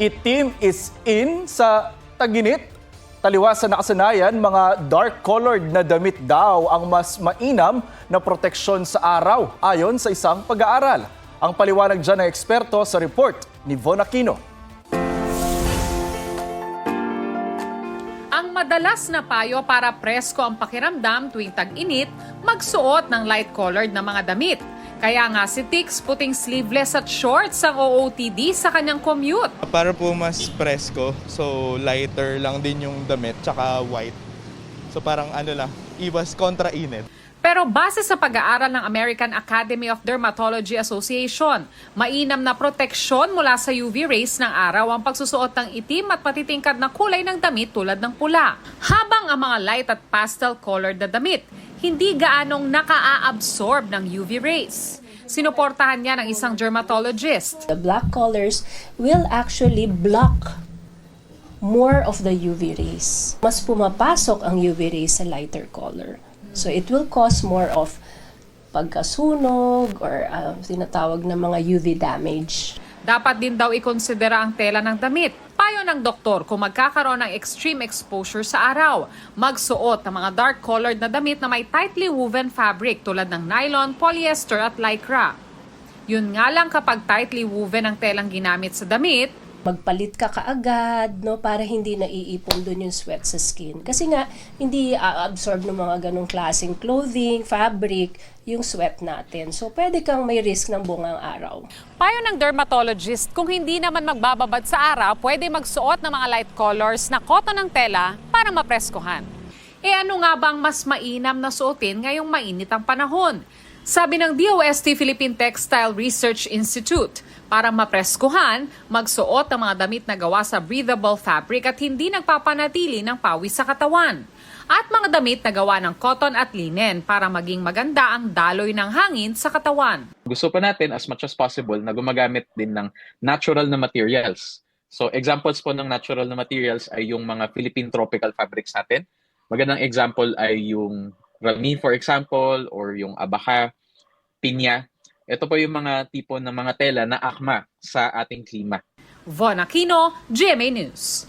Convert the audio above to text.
Itim is in sa tag-init. Taliwas sa nakasanayan, mga dark-colored na damit daw ang mas mainam na proteksyon sa araw ayon sa isang pag-aaral. Ang paliwanag dyan ng eksperto sa report ni Von Aquino. Ang madalas na payo para presko ang pakiramdam tuwing tag-init, magsuot ng light-colored na mga damit. Kaya nga si Tix puting sleeveless at shorts ang OOTD sa kanyang commute. Para po mas presko, so lighter lang din yung damit, tsaka white. So parang iwas kontra-init. Pero base sa pag-aaral ng American Academy of Dermatology Association, mainam na proteksyon mula sa UV rays ng araw ang pagsusuot ng itim at patitingkad na kulay ng damit tulad ng pula. Habang ang mga light at pastel-colored na damit, hindi gaanong naka-absorb ng UV rays. Sinuportahan niya ng isang dermatologist. The black colors will actually block more of the UV rays. Mas pumapasok ang UV rays sa lighter color. So it will cause more of pagkasunog or tinatawag na mga UV damage. Dapat din daw ikonsidera ang tela ng damit. Payo ng doktor kung magkakaroon ng extreme exposure sa araw, magsuot ng mga dark-colored na damit na may tightly woven fabric tulad ng nylon, polyester at lycra. Yun nga lang kapag tightly woven ang telang ginamit sa damit, Magpalit ka kaagad, no, para hindi naiipon dun yung sweat sa skin. Kasi nga, hindi absorb ng mga ganong klaseng clothing, fabric, yung sweat natin. So, pwede kang may risk ng bungang araw. payo ng dermatologist, kung hindi naman magbababad sa araw, pwede magsuot ng mga light colors na cotton ng tela para mapreskuhan. Ano nga bang mas mainam na suotin ngayong mainit ang panahon? Sabi ng DOST Philippine Textile Research Institute, para mapreskuhan, magsuot ng mga damit na gawa sa breathable fabric at hindi nagpapanatili ng pawis sa katawan. At mga damit na gawa ng cotton at linen para maging maganda ang daloy ng hangin sa katawan. Gusto pa natin as much as possible na gumagamit din ng natural na materials. So examples po ng natural na materials ay yung mga Philippine tropical fabrics natin. Magandang example ay yung rami, for example, or yung abaca, pinya. Ito po yung mga tipo ng mga tela na akma sa ating klima. Von Aquino, GMA News.